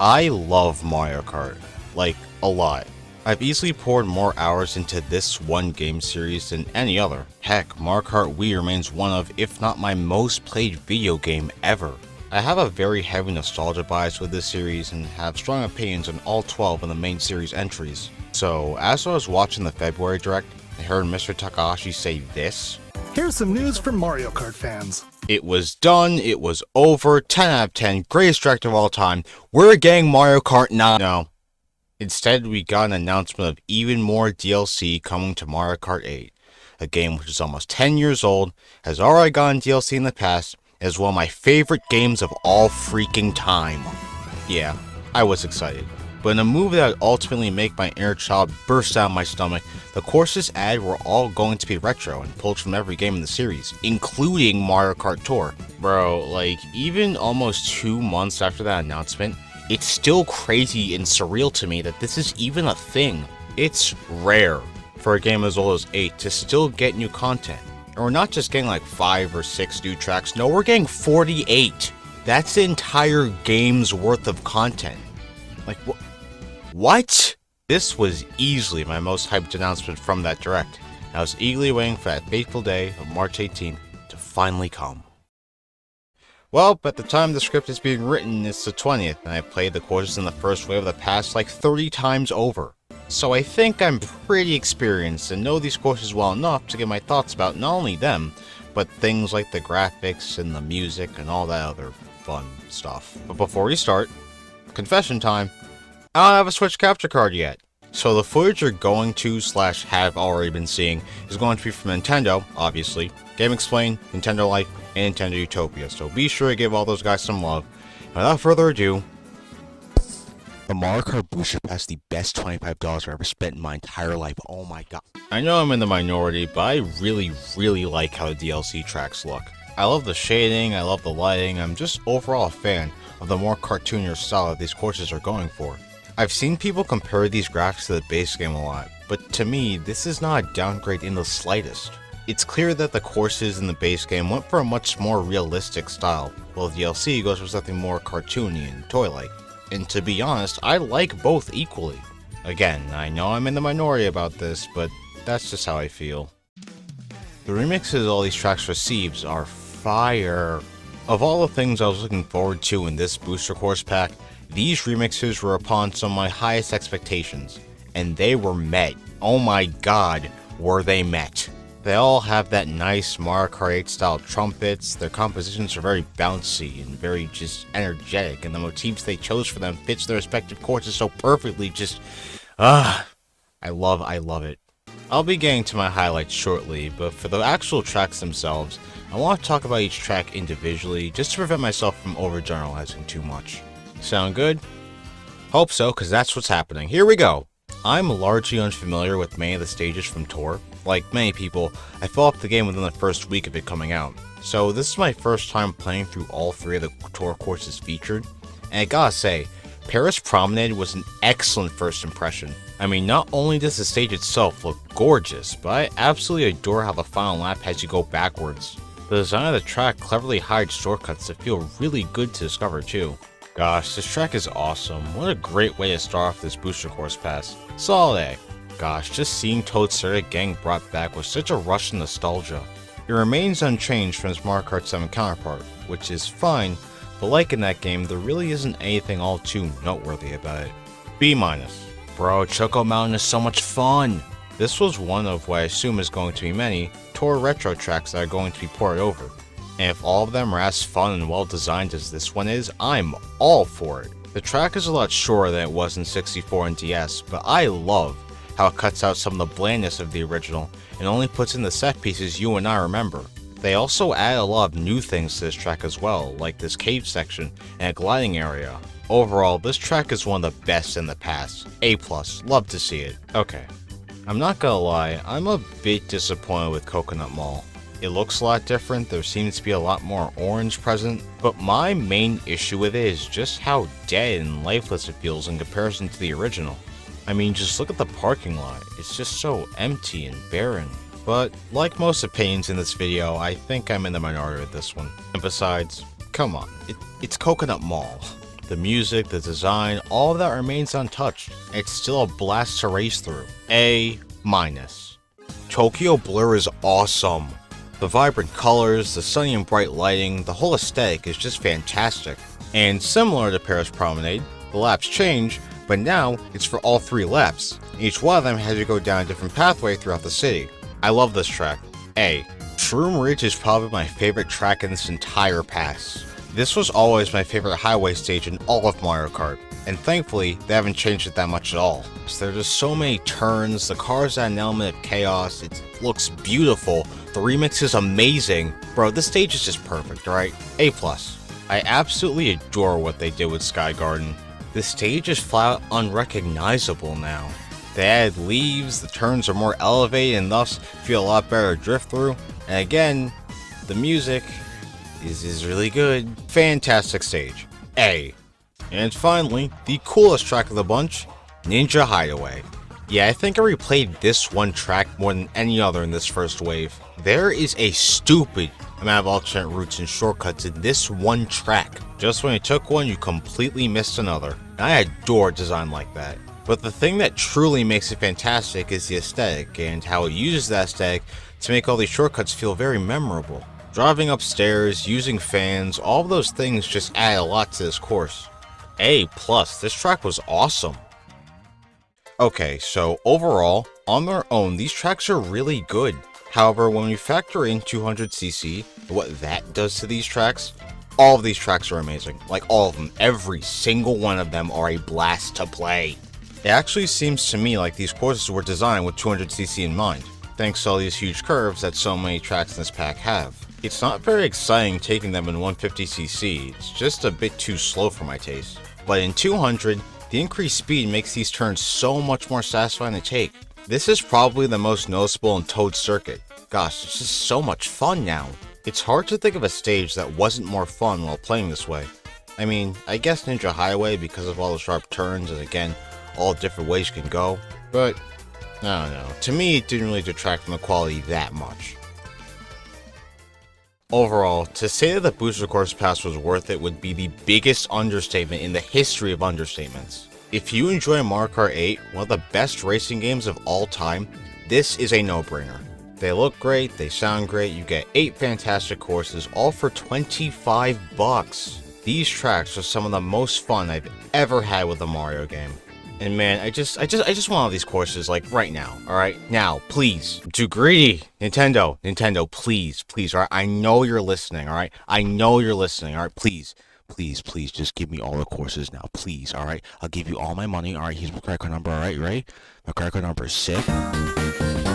I love Mario Kart, like, a lot. I've easily poured more hours into this one game series than any other. Heck, Mario Kart Wii remains one of, if not my most played video game ever. I have a very heavy nostalgia bias with this series and have strong opinions on all 12 of the main series entries. So, as I was watching the February Direct, I heard Mr. Takahashi say this. Here's some news from Mario Kart fans. It was done, it was over, 10 out of 10, greatest direct of all time, we're getting Mario Kart 9. No. Instead, we got an announcement of even more DLC coming to Mario Kart 8. A game which is almost 10 years old, has already gotten DLC in the past, and is one of my favorite games of all freaking time. Yeah, I was excited. But in a move that would ultimately make my inner child burst out of my stomach, the courses added were all going to be retro and pulled from every game in the series, including Mario Kart Tour. Bro, like, even almost 2 months after that announcement, it's still crazy and surreal to me that this is even a thing. It's rare for a game as old as 8 to still get new content. And we're not just getting like 5 or 6 new tracks, no, we're getting 48. That's the entire game's worth of content. Like, what? This was easily my most hyped announcement from that direct. I was eagerly waiting for that fateful day of March 18th to finally come. Well, at the time the script is being written, it's the 20th, and I played the courses in the first wave of the past like 30 times over. So I think I'm pretty experienced and know these courses well enough to get my thoughts about not only them, but things like the graphics and the music and all that other fun stuff. But before we start, confession time. I don't have a Switch capture card yet. So the footage you're going to / have already been seeing is going to be from Nintendo, obviously, Game Explain, Nintendo Life, and Nintendo Utopia, so be sure to give all those guys some love. Without further ado, the Mario Kart Booster Pass is the best $25 I've ever spent in my entire life. Oh my god. I know I'm in the minority, but I really like how the DLC tracks look. I love the shading, I love the lighting, I'm just overall a fan of the more cartoonier style that these courses are going for. I've seen people compare these graphics to the base game a lot, but to me, this is not a downgrade in the slightest. It's clear that the courses in the base game went for a much more realistic style, while the DLC goes for something more cartoony and toy-like. And to be honest, I like both equally. Again, I know I'm in the minority about this, but that's just how I feel. The remixes all these tracks receives are fire. Of all the things I was looking forward to in this booster course pack, these remixes were upon some of my highest expectations, and they were met. Oh my god, were they met. They all have that nice Mario Kart 8 style trumpets, their compositions are very bouncy and very just energetic, and the motifs they chose for them fits their respective courses so perfectly, I love it. I'll be getting to my highlights shortly, but for the actual tracks themselves, I want to talk about each track individually just to prevent myself from overgeneralizing too much. Sound good? Hope so, because that's what's happening. Here we go! I'm largely unfamiliar with many of the stages from Tour. Like many people, I fell off the game within the first week of it coming out. So this is my first time playing through all 3 of the Tour courses featured. And I gotta say, Paris Promenade was an excellent first impression. I mean, not only does the stage itself look gorgeous, but I absolutely adore how the final lap has you go backwards. The design of the track cleverly hides shortcuts that feel really good to discover too. Gosh, this track is awesome. What a great way to start off this booster course pass. Solid A. Gosh, just seeing Toad's Circuit getting brought back was such a rush of nostalgia. It remains unchanged from its Mario Kart 7 counterpart, which is fine, but like in that game, there really isn't anything all too noteworthy about it. B-. Bro, Choco Mountain is so much fun! This was one of what I assume is going to be many Tour retro tracks that are going to be ported over. And if all of them are as fun and well designed as this one is, I'm all for it. The track is a lot shorter than it was in 64 and DS, but I love how it cuts out some of the blandness of the original and only puts in the set pieces you and I remember. They also add a lot of new things to this track as well, like this cave section and a gliding area. Overall, this track is one of the best in the past. A+, love to see it. Okay, I'm not gonna lie, I'm a bit disappointed with Coconut Mall. It looks a lot different, there seems to be a lot more orange present, but my main issue with it is just how dead and lifeless it feels in comparison to the original. I mean, just look at the parking lot, it's just so empty and barren. But, like most opinions in this video, I think I'm in the minority with this one. And besides, come on, it's Coconut Mall. The music, the design, all of that remains untouched. It's still a blast to race through. A-. Tokyo Blur is awesome. The vibrant colors, the sunny and bright lighting, the whole aesthetic is just fantastic. And similar to Paris Promenade, the laps change, but now it's for all 3 laps. Each one of them has to go down a different pathway throughout the city. I love this track. A. Shroom Ridge is probably my favorite track in this entire pass. This was always my favorite highway stage in all of Mario Kart, and thankfully they haven't changed it that much at all. So there's just so many turns, the cars add an element of chaos, it looks beautiful, the remix is amazing. Bro, this stage is just perfect, right? A+. I absolutely adore what they did with Sky Garden. This stage is flat out unrecognizable now. They added leaves, the turns are more elevated and thus feel a lot better to drift through. And again, the music is really good. Fantastic stage. A. And finally, the coolest track of the bunch, Ninja Hideaway. Yeah, I think I replayed this one track more than any other in this first wave. There is a stupid amount of alternate routes and shortcuts in this one track. Just when you took one, you completely missed another. And I adore a design like that. But the thing that truly makes it fantastic is the aesthetic, and how it uses that aesthetic to make all these shortcuts feel very memorable. Driving upstairs, using fans, all of those things just add a lot to this course. A+, this track was awesome. Okay, so overall, on their own, these tracks are really good. However, when we factor in 200cc, what that does to these tracks, all of these tracks are amazing. Like all of them, every single one of them are a blast to play. It actually seems to me like these courses were designed with 200cc in mind, thanks to all these huge curves that so many tracks in this pack have. It's not very exciting taking them in 150cc, it's just a bit too slow for my taste. But in 200, the increased speed makes these turns so much more satisfying to take. This is probably the most noticeable in Toad's circuit. Gosh, it's just so much fun now. It's hard to think of a stage that wasn't more fun while playing this way. I mean, I guess Ninja Highway because of all the sharp turns and again, all different ways you can go, but I don't know. To me, it didn't really detract from the quality that much. Overall, to say that the Booster Course Pass was worth it would be the biggest understatement in the history of understatements. If you enjoy Mario Kart 8, one of the best racing games of all time, this is a no-brainer. They look great, they sound great, you get 8 fantastic courses, all for $25. These tracks are some of the most fun I've ever had with a Mario game. And man, I just want all these courses, like, right now, alright? Now, please. I'm too greedy. Nintendo, please, alright? I know you're listening, alright? I know you're listening, alright? Please, just give me all the courses now, please, alright? I'll give you all my money, alright? Here's my credit card number, alright? You ready? My credit card number is 6.